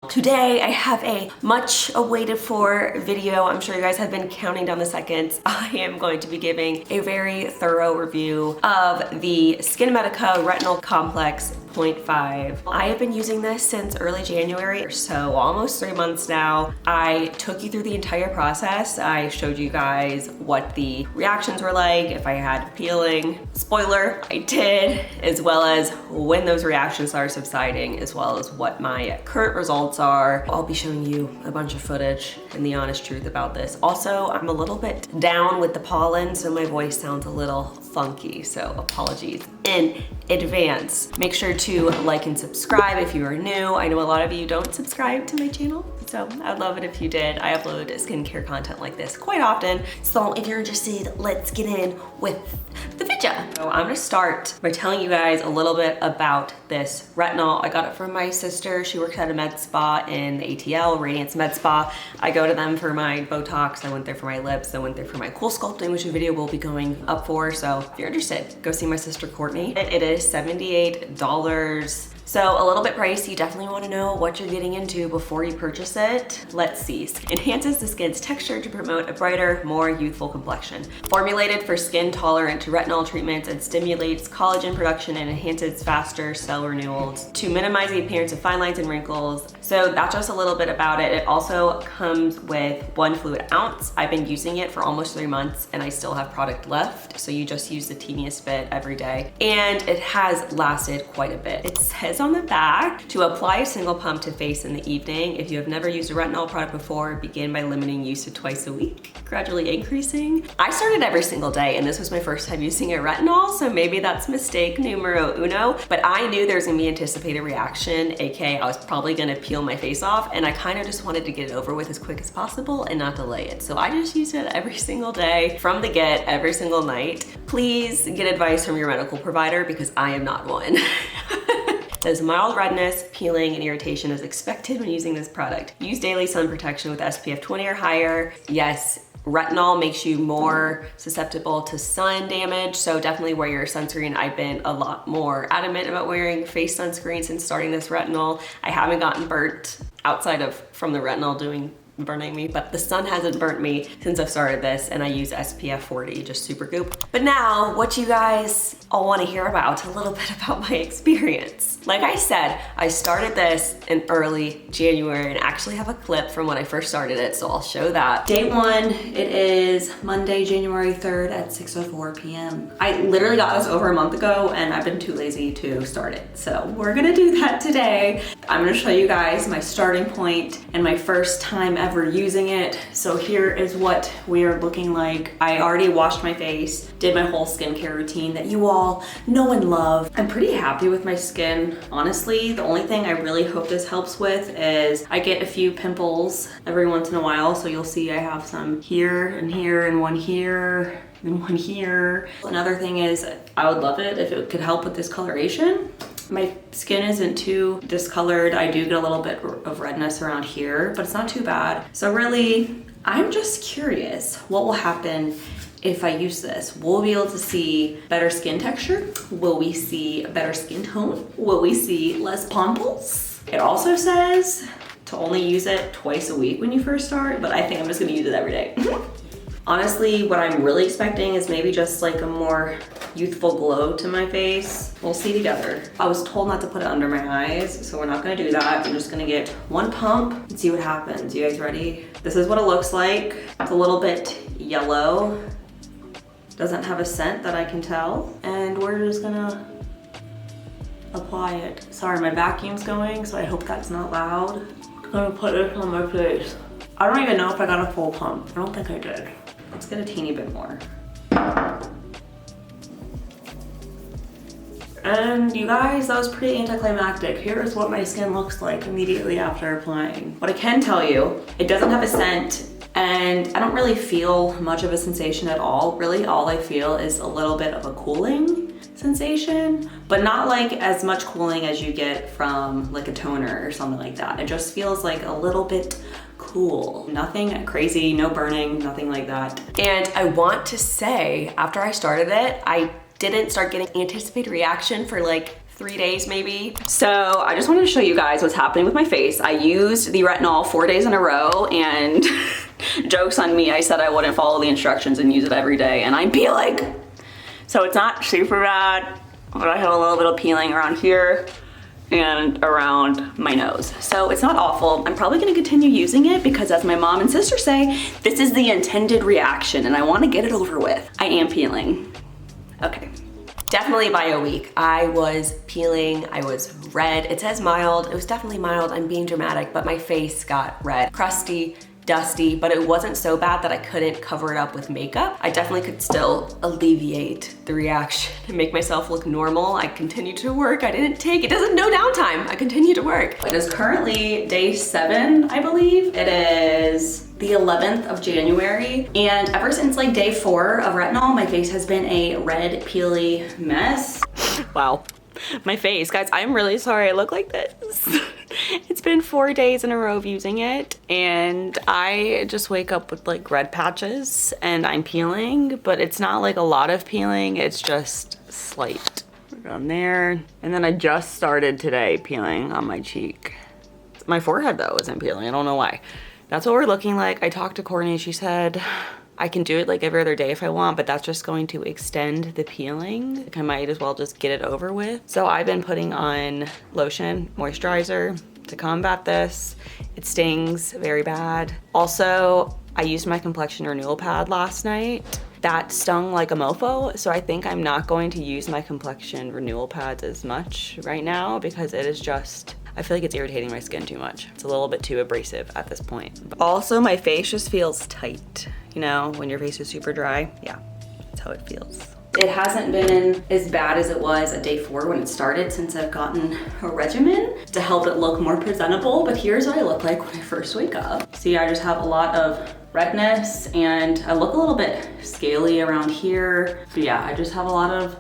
Today I have a much awaited for video. I'm sure you guys have been counting down the seconds. I am going to be giving a very thorough review of the SkinMedica Retinol Complex 0.5. I have been using this since early January, so almost 3 months now. I took you through the entire process. I showed you guys what the reactions were like, if I had peeling. Spoiler, I did, as well as when those reactions are subsiding, as well as what my current results are. I'll be showing you a bunch of footage and the honest truth about this. Also, I'm a little bit down with the pollen, so my voice sounds a little funky, so apologies in advance. Make sure to like and subscribe if you are new. I know a lot of you don't subscribe to my channel, so I'd love it if you did. I upload skincare content like this quite often, so if you're interested, let's get in with the video. So I'm gonna start by telling you guys a little bit about this retinol. I got it from my sister. She works at a med spa in the ATL, Radiance Med Spa. I go to them for my Botox. I went there for my lips. I went there for my cool sculpting, which a video will be going up for. So if you're interested, go see my sister Courtney. It is $78. So a little bit pricey. You definitely want to know what you're getting into before you purchase it. Let's see. Enhances the skin's texture to promote a brighter, more youthful complexion. Formulated for skin tolerant to retinol treatments and stimulates collagen production and enhances faster cell renewals to minimize the appearance of fine lines and wrinkles. So that's just a little bit about it. It also comes with 1 fluid ounce. I've been using it for almost 3 months and I still have product left. So you just use the teeniest bit every day. And it has lasted quite a bit. It says on the back to apply a single pump to face in the evening. If you have never used a retinol product before, begin by limiting use to twice a week, gradually increasing. I started every single day and this was my first time using a retinol, so maybe that's mistake numero uno, but I knew there was gonna be anticipated reaction, aka I was probably gonna peel my face off, and I kind of just wanted to get it over with as quick as possible and not delay it. So I just used it every single day from the get, every single night. Please get advice from your medical provider because I am not one. Says mild redness, peeling, and irritation is expected when using this product. Use daily sun protection with SPF 20 or higher. Yes, retinol makes you more susceptible to sun damage, so definitely wear your sunscreen. I've been a lot more adamant about wearing face sunscreen since starting this retinol. I haven't gotten burnt outside of from the retinol burning me, but the sun hasn't burnt me since I've started this, and I use SPF 40, just super goop. But now, what you guys all want to hear about, a little bit about my experience. Like I said, I started this in early January and actually have a clip from when I first started it, so I'll show that. Day 1, it is Monday, January 3rd at 6:04 p.m. I literally got this over a month ago and I've been too lazy to start it. So we're gonna do that today. I'm gonna show you guys my starting point and my first time ever using it. So here is what we are looking like. I already washed my face, did my whole skincare routine that you all know and love. I'm pretty happy with my skin, honestly. The only thing I really hope this helps with is I get a few pimples every once in a while. So you'll see I have some here and here and one here and one here. Another thing is I would love it if it could help with discoloration. My skin isn't too discolored. I do get a little bit of redness around here, but it's not too bad. So really, I'm just curious what will happen if I use this. Will we be able to see better skin texture? Will we see a better skin tone? Will we see less pimples? It also says to only use it twice a week when you first start, but I think I'm just gonna use it every day. Honestly, what I'm really expecting is maybe just like a more youthful glow to my face. We'll see together. I was told not to put it under my eyes, so we're not gonna do that. I'm just gonna get 1 pump and see what happens. You guys ready? This is what it looks like. It's a little bit yellow. Doesn't have a scent that I can tell. And we're just gonna apply it. Sorry, my vacuum's going, so I hope that's not loud. I'm gonna put it on my face. I don't even know if I got a full pump. I don't think I did. Let's get a teeny bit more. And you guys, that was pretty anticlimactic. Here's what my skin looks like immediately after applying. What I can tell you, it doesn't have a scent and I don't really feel much of a sensation at all. Really, all I feel is a little bit of a cooling sensation, but not like as much cooling as you get from like a toner or something like that. It just feels like a little bit cool. Nothing crazy, no burning, nothing like that. And I want to say, after I started it, I didn't start getting anticipated reaction for like 3 days maybe. So I just wanted to show you guys what's happening with my face. I used the retinol 4 days in a row, and jokes on me, I said I wouldn't follow the instructions and use it every day, and I'm peeling. So it's not super bad, but I have a little bit of peeling around here and around my nose. So it's not awful. I'm probably gonna continue using it because, as my mom and sister say, this is the intended reaction and I wanna get it over with. I am peeling. Okay. Definitely by a week, I was peeling, I was red. It says mild, it was definitely mild, I'm being dramatic, but my face got red, crusty, dusty, but it wasn't so bad that I couldn't cover it up with makeup. I definitely could still alleviate the reaction and make myself look normal. I continued to work. I didn't take, it doesn't no downtime. I continue to work. It is currently day 7, I believe. It is the 11th of January. And ever since like day 4 of retinol, my face has been a red, peely mess. Wow. My face, guys, I'm really sorry I look like this. It's been 4 days in a row of using it, and I just wake up with like red patches and I'm peeling, but it's not like a lot of peeling, it's just slight on there. And then I just started today peeling on my cheek. My forehead though isn't peeling, I don't know why. That's what we're looking like. I talked to Courtney, she said I can do it like every other day if I want, but that's just going to extend the peeling. Like I might as well just get it over with. So I've been putting on lotion, moisturizer to combat this. It stings very bad. Also, I used my complexion renewal pad last night. That stung like a mofo, so I think I'm not going to use my complexion renewal pads as much right now because it is just, I feel like it's irritating my skin too much. It's a little bit too abrasive at this point. But also, my face just feels tight. You know, when your face is super dry? Yeah, that's how it feels. It hasn't been as bad as it was at day 4 when it started, since I've gotten a regimen to help it look more presentable, but here's what I look like when I first wake up. See, I just have a lot of redness and I look a little bit scaly around here. But yeah, I just have a lot of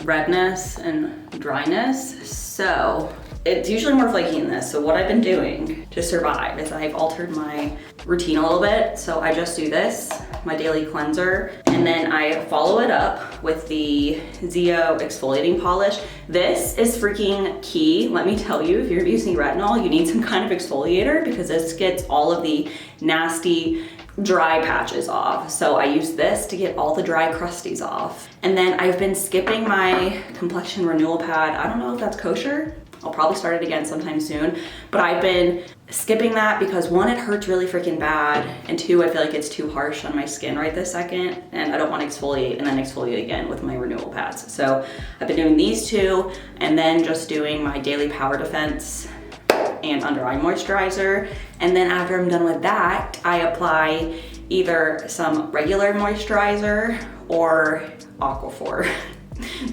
redness and dryness. So it's usually more flaky in this. So what I've been doing to survive is I've altered my routine a little bit. So I just do this, my daily cleanser, and then I follow it up with the Zio exfoliating polish. This is freaking key. Let me tell you, if you're using retinol, you need some kind of exfoliator because this gets all of the nasty dry patches off. So I use this to get all the dry crusties off. And then I've been skipping my complexion renewal pad. I don't know if that's kosher. I'll probably start it again sometime soon, but I've been skipping that because 1, it hurts really freaking bad, and 2, I feel like it's too harsh on my skin right this second, and I don't want to exfoliate and then exfoliate again with my renewal pads. So I've been doing these 2, and then just doing my daily power defense and under eye moisturizer. And then after I'm done with that, I apply either some regular moisturizer or Aquaphor.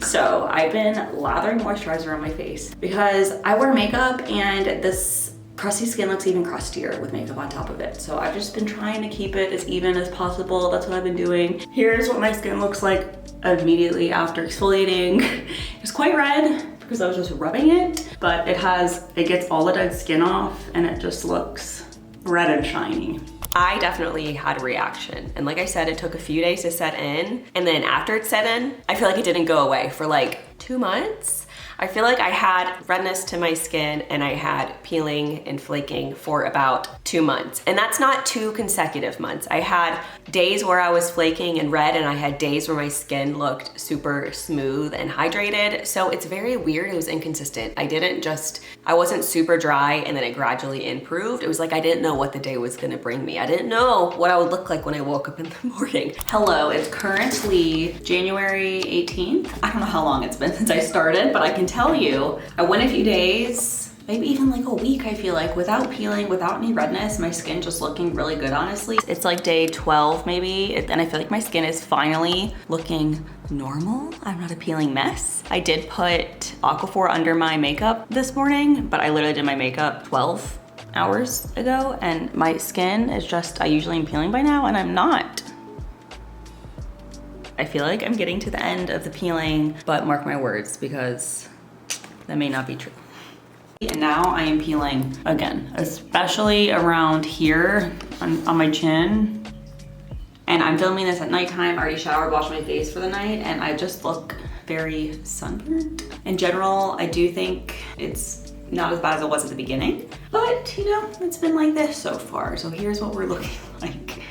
So I've been lathering moisturizer on my face because I wear makeup and this crusty skin looks even crustier with makeup on top of it. So I've just been trying to keep it as even as possible. That's what I've been doing. Here's what my skin looks like immediately after exfoliating. It's quite red because I was just rubbing it, but it gets all the dead skin off and it just looks red and shiny. I definitely had a reaction. And like I said, it took a few days to set in. And then after it set in, I feel like it didn't go away for like 2 months. I feel like I had redness to my skin and I had peeling and flaking for about 2 months. And that's not 2 consecutive months. I had days where I was flaking and red, and I had days where my skin looked super smooth and hydrated. So it's very weird, it was inconsistent. I wasn't super dry and then it gradually improved. It was like I didn't know what the day was gonna bring me. I didn't know what I would look like when I woke up in the morning. Hello, it's currently January 18th. I don't know how long it's been since I started, but I can tell you, I went a few days, maybe even like a week, I feel like, without peeling, without any redness, my skin just looking really good, honestly. It's like day 12 maybe, and I feel like my skin is finally looking normal. I'm not a peeling mess. I did put Aquaphor under my makeup this morning, but I literally did my makeup 12 hours ago, and my skin is just, I usually am peeling by now, and I'm not. I feel like I'm getting to the end of the peeling, but mark my words, because that may not be true. And now I am peeling again, especially around here on my chin. And I'm filming this at nighttime. I already showered, washed my face for the night, and I just look very sunburned. In general, I do think it's not as bad as it was at the beginning, but you know, it's been like this so far. So here's what we're looking like.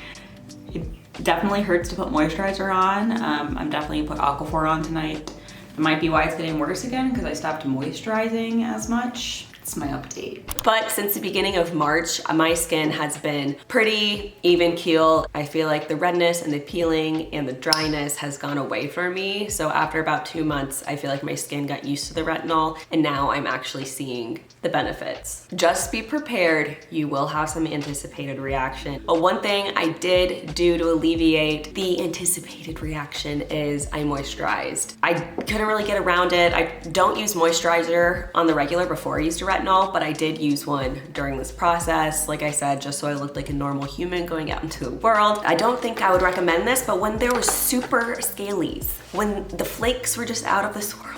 It definitely hurts to put moisturizer on. I'm definitely put Aquaphor on tonight. It might be why it's getting worse again because I stopped moisturizing as much. It's my update. But since the beginning of March, my skin has been pretty even keel. I feel like the redness and the peeling and the dryness has gone away for me. So after about 2 months, I feel like my skin got used to the retinol and now I'm actually seeing the benefits. Just be prepared, you will have some anticipated reaction. But one thing I did do to alleviate the anticipated reaction is I moisturized. I couldn't really get around it. I don't use moisturizer on the regular before I used a retinol, but I did use one during this process, like I said, just so I looked like a normal human going out into the world. I don't think I would recommend this, but when there were super scalies, when the flakes were just out of this world,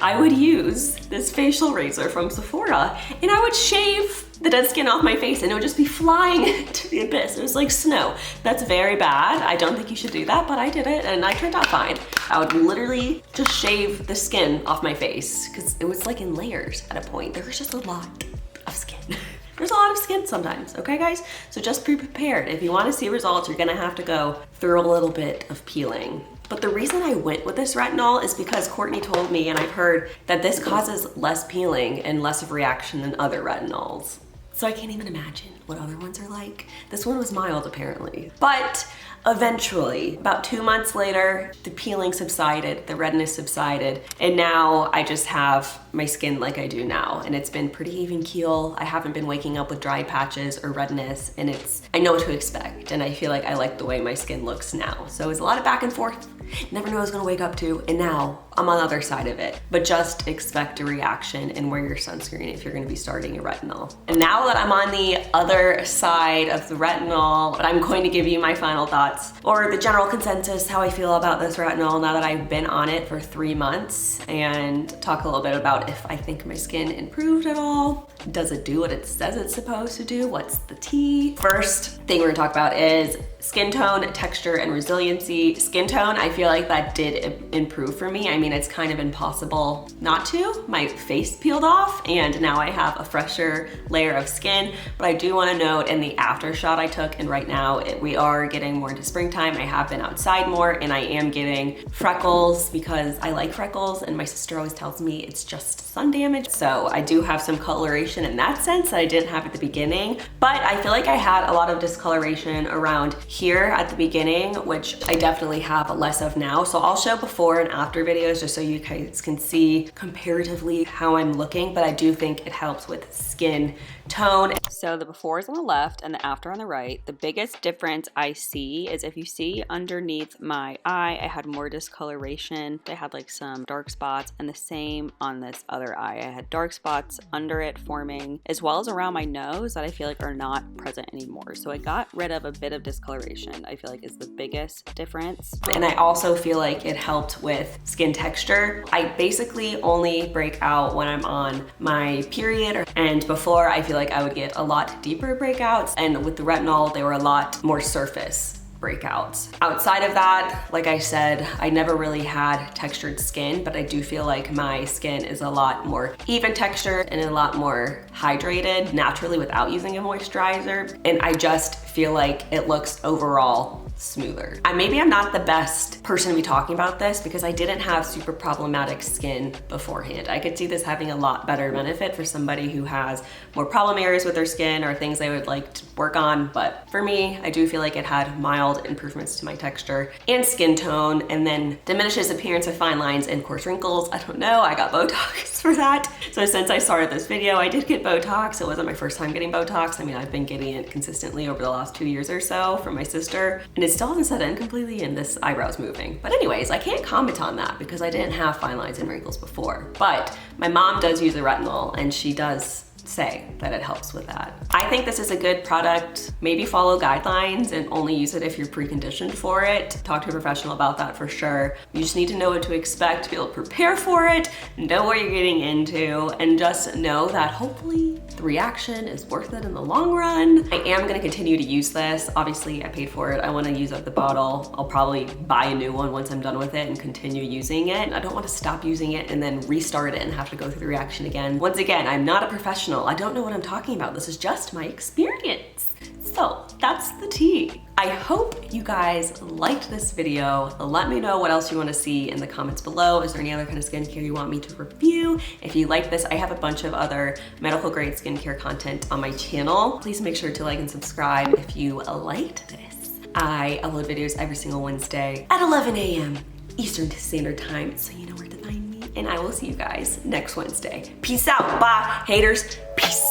I would use this facial razor from Sephora and I would shave the dead skin off my face and it would just be flying to the abyss. It was like snow. That's very bad. I don't think you should do that, but I did it and I turned out fine. I would literally just shave the skin off my face because it was like in layers at a point. There was just a lot of skin. There's a lot of skin sometimes, okay guys? So just be prepared. If you wanna see results, you're gonna have to go through a little bit of peeling. But the reason I went with this retinol is because Courtney told me, and I've heard, that this causes less peeling and less of reaction than other retinols. So I can't even imagine what other ones are like. This one was mild apparently. But eventually, about 2 months later, the peeling subsided, the redness subsided, and now I just have my skin like I do now. And it's been pretty even keel. I haven't been waking up with dry patches or redness, and I know what to expect. And I feel like I like the way my skin looks now. So it's a lot of back and forth. Never knew I was gonna wake up to, and now I'm on the other side of it. But just expect a reaction and wear your sunscreen if you're gonna be starting your retinol. And now that I'm on the other side of the retinol, but I'm going to give you my final thoughts or the general consensus, how I feel about this retinol now that I've been on it for 3 months, and talk a little bit about if I think my skin improved at all. Does it do what it says it's supposed to do? What's the tea? First thing we're gonna talk about is skin tone, texture, and resiliency. Skin tone, I feel like that did improve for me. I mean, it's kind of impossible not to. My face peeled off and now I have a fresher layer of skin, but I do wanna note in the after shot I took, and right now we are getting more into springtime, I have been outside more and I am getting freckles because I like freckles and my sister always tells me it's just sun damage. So I do have some coloration in that sense that I didn't have at the beginning, but I feel like I had a lot of discoloration around here at the beginning, which I definitely have less of now. So I'll show before and after videos just so you guys can see comparatively how I'm looking, but I do think it helps with skin tone. So the before is on the left and the after on the right. The biggest difference I see is if you see underneath my eye, I had more discoloration. I had like some dark spots, and the same on this other eye. I had dark spots under it forming, as well as around my nose that I feel like are not present anymore. So I got rid of a bit of discoloration, I feel like is the biggest difference. And I also feel like it helped with skin texture. I basically only break out when I'm on my period, and before I feel like I would get a lot deeper breakouts, and with the retinol they were a lot more surface breakouts. Outside of that, like I said, I never really had textured skin, but I do feel like my skin is a lot more even textured and a lot more hydrated naturally without using a moisturizer. And I just feel like it looks overall smoother. Maybe I'm not the best person to be talking about this because I didn't have super problematic skin beforehand. I could see this having a lot better benefit for somebody who has more problem areas with their skin or things they would like to work on. But for me, I do feel like it had mild improvements to my texture and skin tone, and then diminishes appearance of fine lines and coarse wrinkles. I don't know, I got Botox for that. So since I started this video, I did get Botox. It wasn't my first time getting Botox. I mean, I've been getting it consistently over the last 2 years or so from my sister, and it still hasn't set in completely, and this eyebrow's moving. But anyways, I can't comment on that because I didn't have fine lines and wrinkles before. But my mom does use a retinol and she does say that it helps with that. I think this is a good product. Maybe follow guidelines and only use it if you're preconditioned for it. Talk to a professional about that for sure. You just need to know what to expect, to be able to prepare for it, know what you're getting into, and just know that hopefully the reaction is worth it in the long run. I am gonna continue to use this. Obviously, I paid for it. I wanna use up the bottle. I'll probably buy a new one once I'm done with it and continue using it. I don't wanna stop using it and then restart it and have to go through the reaction again. Once again, I'm not a professional. I don't know what I'm talking about. This is just my experience. So that's the tea. I hope you guys liked this video. Let me know what else you want to see in the comments below. Is there any other kind of skincare you want me to review? If you like this, I have a bunch of other medical grade skincare content on my channel. Please make sure to like and subscribe if you liked this. I upload videos every single Wednesday at 11 a.m. Eastern Standard Time, so you know where to find me. And I will see you guys next Wednesday. Peace out. Bye, haters. Peace.